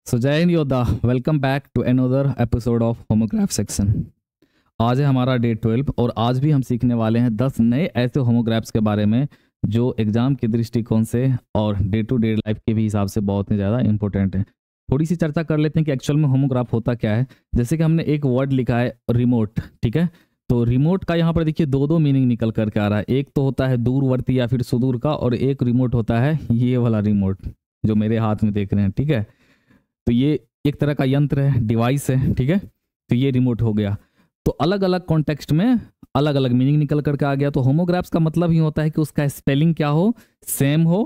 सो जय हिंद योद्धा, welcome back to another episode of homograph section. आज है हमारा डे 12 और आज भी हम सीखने वाले हैं 10 नए ऐसे होमोग्राफ्स के बारे में जो एग्जाम के दृष्टिकोण से और डे टू डे लाइफ के भी हिसाब से बहुत ही ज़्यादा इंपॉर्टेंट है। थोड़ी सी चर्चा कर लेते हैं कि एक्चुअल में होमोग्राफ होता क्या है। जैसे कि हमने एक वर्ड लिखा है रिमोट, ठीक है। तो रिमोट का यहाँ पर देखिए दो मीनिंग निकल करके आ रहा है। एक तो होता है दूरवर्ती या फिर सुदूर का, और एक रिमोट होता है ये वाला रिमोट जो मेरे हाथ में देख रहे हैं, ठीक है। तो ये एक तरह का यंत्र है, डिवाइस है, ठीक है। तो ये रिमोट हो गया। तो अलग अलग कॉन्टेक्स्ट में अलग अलग मीनिंग निकल करके आ गया। तो होमोग्राफ्स का मतलब ही होता है कि उसका स्पेलिंग क्या हो, सेम हो,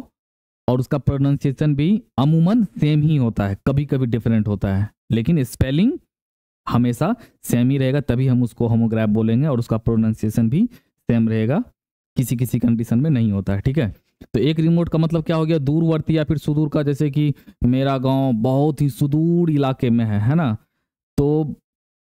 और उसका प्रोनाउंसिएशन भी अमूमन सेम ही होता है। कभी कभी डिफरेंट होता है लेकिन स्पेलिंग हमेशा सेम ही रहेगा, तभी हम उसको होमोग्राफ बोलेंगे। और उसका प्रोनाउंसिएशन भी सेम रहेगा, किसी किसी कंडीशन में नहीं होता है, ठीक है। तो एक रिमोट का मतलब क्या हो गया, दूरवर्ती या फिर सुदूर का। जैसे कि मेरा गांव बहुत ही सुदूर इलाके में है ना। तो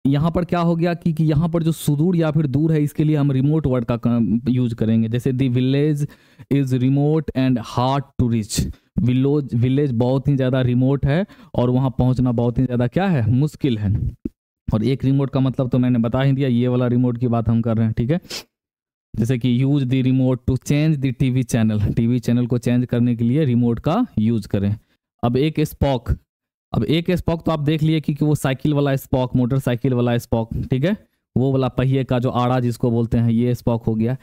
यहाँ पर क्या हो गया कि यहाँ पर जो सुदूर या फिर दूर है, इसके लिए हम रिमोट वर्ड का यूज करेंगे। जैसे the village is remote and hard to reach. Village बहुत ही ज़्यादा रिमोट है और वहाँ पहुँचना बहुत ही ज़्यादा क्या है, मुश्किल है। और एक रिमोट का मतलब तो मैंने बता ही दिया, ये वाला रिमोट की बात हम कर रहे हैं, ठीक है। जैसे कि use the remote to change the TV channel. TV channel को चेंज करने के लिए रिमोट का यूज करें। अब एक स्पॉक तो आप देख लिए कि वो साइकिल वाला स्पॉक, मोटरसाइकिल वाला स्पॉक, ठीक है। वो वाला पहिए का जो आड़ा जिसको बोलते हैं, ये स्पॉक हो गया।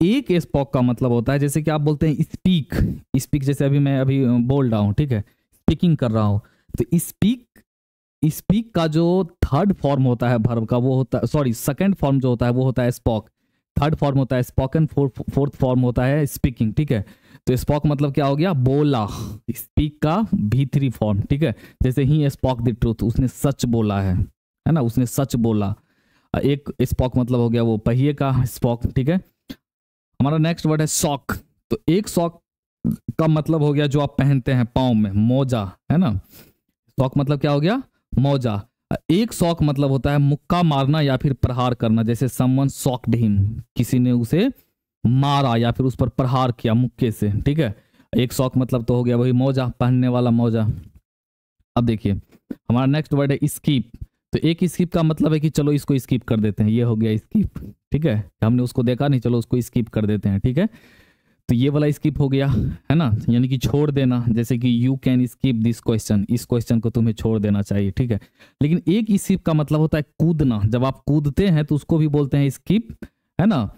एक स्पॉक का मतलब होता है जैसे कि आप बोलते हैं स्पीक जैसे मैं बोल रहा हूँ, ठीक है, स्पीकिंग कर रहा हूँ। तो स्पीक का जो थर्ड फॉर्म होता है वर्ब का, वो होता है, सॉरी, सेकंड फॉर्म जो होता है वो होता है स्पॉक। थर्ड फॉर्म होता है स्पोकन, फोर्थ फॉर्म होता है स्पीकिंग, ठीक है। तो स्पॉक मतलब क्या हो गया, बोला। स्पीक का V3 फॉर्म, ठीक है। जैसे ही स्पॉक द ट्रूथ, उसने सच बोला है ना, उसने सच बोला। एक स्पॉक मतलब हो गया वो पहिए का स्पॉक, ठीक है। हमारा नेक्स्ट वर्ड है सॉक। तो एक सॉक का मतलब हो गया जो आप पहनते हैं पाँव में, मोजा, है ना। सॉक मतलब क्या हो गया, मोजा। एक सॉक मतलब होता है मुक्का मारना या फिर प्रहार करना। जैसे समवन सॉक्ड हिम, किसी ने उसे मारा या फिर उस पर प्रहार किया मुक्के से, ठीक है। एक सॉक मतलब तो हो गया वही मोजा, पहनने वाला मोजा। अब देखिए हमारा नेक्स्ट वर्ड है स्कीप। तो एक स्कीप का मतलब है कि चलो इसको स्कीप कर देते हैं, ये हो गया स्कीप, ठीक है। हमने उसको देखा नहीं, चलो उसको स्कीप कर देते हैं, ठीक है। तो ये वाला स्किप हो गया, है ना, यानी कि छोड़ देना। जैसे कि you can skip this question, इस क्वेश्चन को तुम्हें छोड़ देना चाहिए, ठीक है। लेकिन एक स्किप का मतलब होता है कूदना। जब आप कूदते हैं तो उसको भी बोलते हैं स्किप, है ना।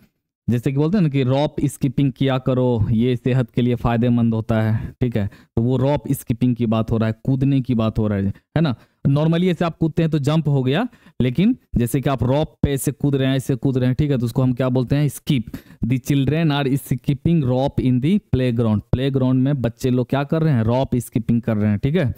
जैसे कि बोलते हैं ना कि रॉप स्किपिंग किया करो, ये सेहत के लिए फायदेमंद होता है, ठीक है। तो वो रॉप स्किपिंग की बात हो रहा है, कूदने की बात हो रहा है ना। नॉर्मली ऐसे आप कूदते हैं तो जंप हो गया, लेकिन जैसे कि आप रॉप पे ऐसे कूद रहे हैं, ऐसे कूद रहे हैं, ठीक है, तो उसको हम क्या बोलते हैं, skip. The children are skipping rope in the playground. Playground में बच्चे लोग क्या कर रहे हैं, रॉप स्किपिंग कर रहे हैं, ठीक है।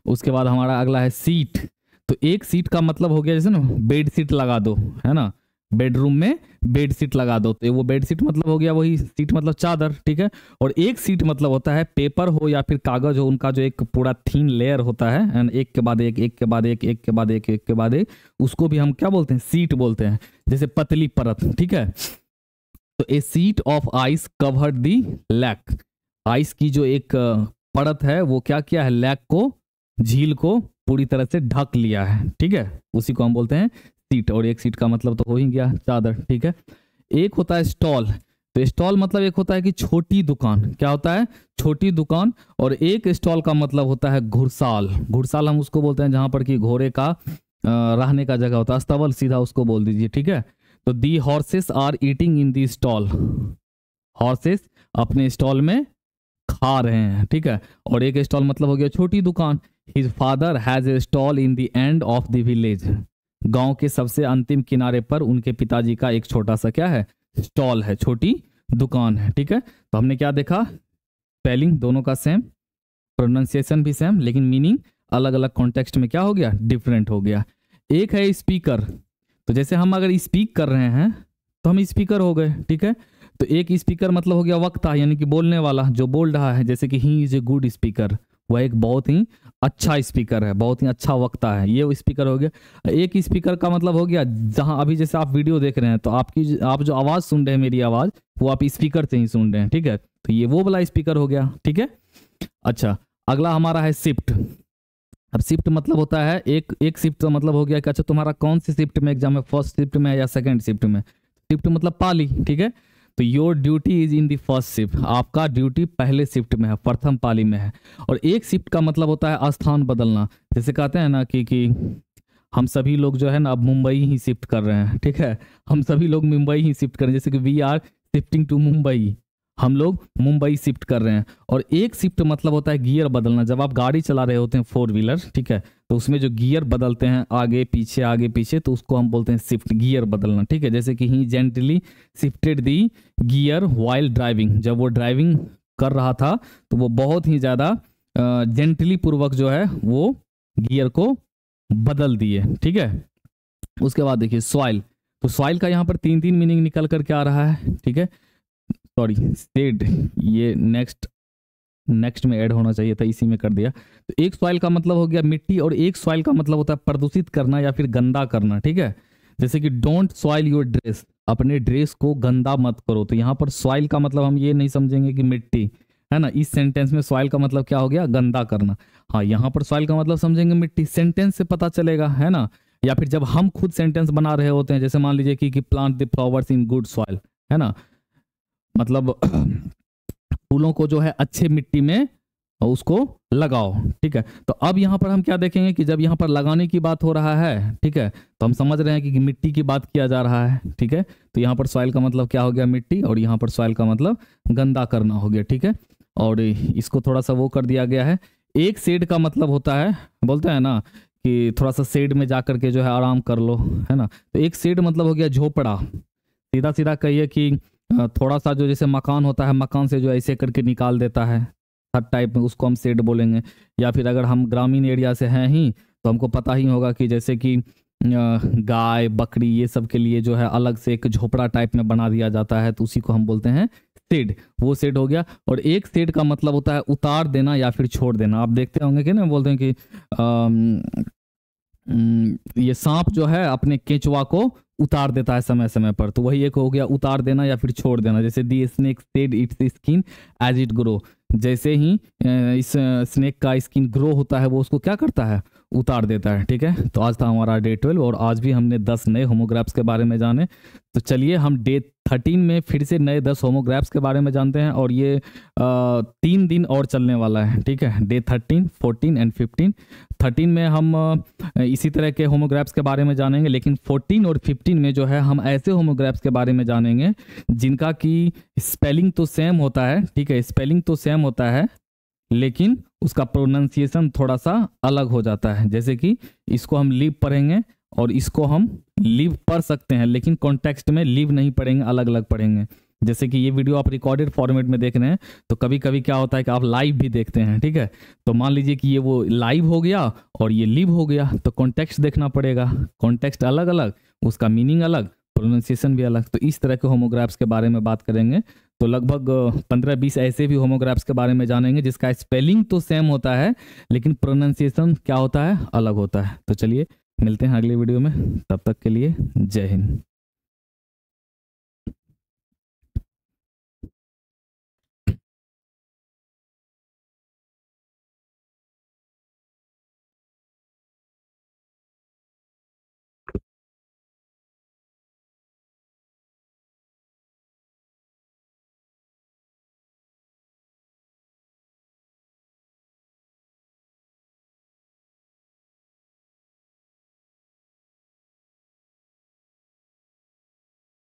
उसके बाद हमारा अगला है सीट। तो एक सीट का मतलब हो गया जैसे ना बेड सीट लगा दो, है ना, बेडरूम में बेड सीट लगा दो। तो वो बेड सीट मतलब हो गया वही सीट मतलब चादर, ठीक है। और एक सीट मतलब होता है पेपर हो या फिर कागज हो, उनका जो एक पूरा थीन लेयर होता है, एंड एक के बाद एक, एक के बाद एक, एक के बाद एक, एक के बाद एक, उसको भी हम क्या बोलते हैं, सीट बोलते हैं। जैसे पतली परत, ठीक है। तो a sheet of ice covered the lake. Ice की जो एक परत है वो क्या किया है, लैक को, झील को पूरी तरह से ढक लिया है, ठीक है। उसी को हम बोलते हैं सीट। और एक सीट का मतलब तो हो ही गया चादर, ठीक है। एक होता है स्टॉल। तो स्टॉल मतलब एक होता है कि छोटी दुकान, क्या होता है, छोटी दुकान। और एक स्टॉल का मतलब होता है घुड़साल। घुड़साल हम उसको बोलते हैं जहां पर कि घोड़े का रहने का जगह होता है, अस्तबल सीधा उसको बोल दीजिए, ठीक है। तो the horses are eating in the stall. Horses अपने स्टॉल में खा रहे हैं, ठीक है। और एक स्टॉल मतलब हो गया छोटी दुकान। His father has a stall in the end of the village. गांव के सबसे अंतिम किनारे पर उनके पिताजी का एक छोटा सा क्या है, स्टॉल है, छोटी दुकान है, ठीक है। तो हमने क्या देखा, स्पेलिंग दोनों का सेम, प्रोनाउंसिएशन भी सेम, लेकिन मीनिंग अलग अलग कॉन्टेक्स्ट में क्या हो गया, डिफरेंट हो गया। एक है स्पीकर। तो जैसे हम अगर स्पीक कर रहे हैं तो हम स्पीकर हो गए, ठीक है। तो एक स्पीकर मतलब हो गया वक्ता, यानी कि बोलने वाला जो बोल रहा है। जैसे कि he is a good speaker, वह एक बहुत ही अच्छा स्पीकर है, बहुत ही अच्छा वक्ता है, ये स्पीकर हो गया। एक स्पीकर का मतलब हो गया जहां अभी जैसे आप वीडियो देख रहे हैं तो आप जो आवाज़ सुन रहे हैं, मेरी आवाज़, वो आप स्पीकर से ही सुन रहे हैं, ठीक है। तो ये वो वाला स्पीकर हो गया, ठीक है। अच्छा, अगला हमारा है शिफ्ट। अब शिफ्ट मतलब होता है एक एक शिफ्ट का मतलब हो गया कि अच्छा तुम्हारा कौन सी शिफ्ट में एग्जाम है, फर्स्ट शिफ्ट में या सेकंड शिफ्ट में। शिफ्ट मतलब पाली, ठीक है। तो your duty is in the first shift, आपका ड्यूटी पहले शिफ्ट में है, प्रथम पाली में है। और एक शिफ्ट का मतलब होता है स्थान बदलना। जैसे कहते हैं ना कि हम सभी लोग जो है ना अब मुंबई ही शिफ्ट कर रहे हैं, ठीक है। हम सभी लोग मुंबई ही शिफ्ट कर रहे हैं, जैसे कि we are shifting to Mumbai, हम लोग मुंबई शिफ्ट कर रहे हैं। और एक शिफ्ट मतलब होता है गियर बदलना। जब आप गाड़ी चला रहे होते हैं 4 व्हीलर, ठीक है, तो उसमें जो गियर बदलते हैं आगे पीछे, तो उसको हम बोलते हैं शिफ्ट, गियर बदलना, ठीक है। जैसे कि ही जेंटली शिफ्टेड दी गियर वाइल ड्राइविंग, जब वो ड्राइविंग कर रहा था तो वो बहुत ही ज़्यादा जेंटली पूर्वक जो है वो गियर को बदल दिए, ठीक है। उसके बाद देखिए सॉइल, तो सॉइल का यहाँ पर 3 मीनिंग निकल करके आ रहा है, ठीक है। सॉरी सेड, ये नेक्स्ट में ऐड होना चाहिए था, इसी में कर दिया। तो एक सॉइल का मतलब हो गया मिट्टी, और एक सॉइल का मतलब होता है प्रदूषित करना या फिर गंदा करना, ठीक है। जैसे कि डोंट सॉइल योर ड्रेस, अपने ड्रेस को गंदा मत करो। तो यहाँ पर सॉइल का मतलब हम ये नहीं समझेंगे कि मिट्टी है ना, इस सेंटेंस में सॉइल का मतलब क्या हो गया, गंदा करना। हाँ, यहाँ पर सॉइल का मतलब समझेंगे मिट्टी, सेंटेंस से पता चलेगा, है ना। या फिर जब हम खुद सेंटेंस बना रहे होते हैं, जैसे मान लीजिए कि plant the flowers in good soil, है ना, मतलब फूलों को जो है अच्छे मिट्टी में उसको लगाओ, ठीक है। तो अब यहाँ पर हम क्या देखेंगे कि जब यहाँ पर लगाने की बात हो रहा है, ठीक है, तो हम समझ रहे हैं कि मिट्टी की बात किया जा रहा है, ठीक है। तो यहाँ पर सॉइल का मतलब क्या हो गया, मिट्टी, और यहाँ पर सॉइल का मतलब गंदा करना हो गया, ठीक है। और इसको थोड़ा सा वो कर दिया गया है। एक शेड का मतलब होता है, बोलते हैं ना कि थोड़ा सा शेड में जा करके जो है आराम कर लो, है ना। तो एक शेड मतलब हो गया झोपड़ा। सीधा सीधा कहिए कि थोड़ा सा जो जैसे मकान होता है, मकान से जो ऐसे करके निकाल देता है हर टाइप में, उसको हम शेड बोलेंगे। या फिर अगर हम ग्रामीण एरिया से हैं ही तो हमको पता ही होगा कि जैसे कि गाय बकरी ये सब के लिए जो है अलग से एक झोपड़ा टाइप में बना दिया जाता है, तो उसी को हम बोलते हैं शेड, वो शेड हो गया। और एक शेड का मतलब होता है उतार देना या फिर छोड़ देना। आप देखते होंगे कि ना बोलते हैं कि ये सांप जो है अपने केंचुआ को उतार देता है समय समय पर, तो वही एक हो गया उतार देना या फिर छोड़ देना। जैसे the snake shed its skin as it grow, जैसे ही इस स्नेक का स्किन ग्रो होता है वो उसको क्या करता है, उतार देता है, ठीक है। तो आज था हमारा डे 12 और आज भी हमने 10 नए होमोग्राफ्स के बारे में जाने। तो चलिए हम डे 13 में फिर से नए 10 होमोग्राफ्स के बारे में जानते हैं, और ये 3 दिन और चलने वाला है, ठीक है। Day 13, 14 and 15। 13 में हम इसी तरह के होमोग्राफ्स के बारे में जानेंगे, लेकिन 14 और 15 में जो है हम ऐसे होमोग्राफ्स के बारे में जानेंगे जिनका की स्पेलिंग तो सेम होता है, ठीक है, स्पेलिंग तो सेम होता है लेकिन उसका प्रोनाउंसिएशन थोड़ा सा अलग हो जाता है। जैसे कि इसको हम लीव पढ़ेंगे और इसको हम लीव पढ़ सकते हैं, लेकिन कॉन्टेक्स्ट में लीव नहीं पढ़ेंगे, अलग अलग पढ़ेंगे। जैसे कि ये वीडियो आप रिकॉर्डेड फॉर्मेट में देख रहे हैं, तो कभी कभी क्या होता है कि आप लाइव भी देखते हैं, ठीक है। तो मान लीजिए कि ये वो लाइव हो गया और ये लीव हो गया, तो कॉन्टेक्स्ट देखना पड़ेगा, कॉन्टेक्स्ट अलग अलग, उसका मीनिंग अलग, प्रोनाउंसिएशन भी अलग। तो इस तरह के होमोग्राफ्स के बारे में बात करेंगे। तो लगभग 15-20 ऐसे भी होमोग्राफ्स के बारे में जानेंगे जिसका स्पेलिंग तो सेम होता है लेकिन प्रोनाउंसिएशन क्या होता है, अलग होता है। तो चलिए मिलते हैं अगले वीडियो में, तब तक के लिए जय हिंद।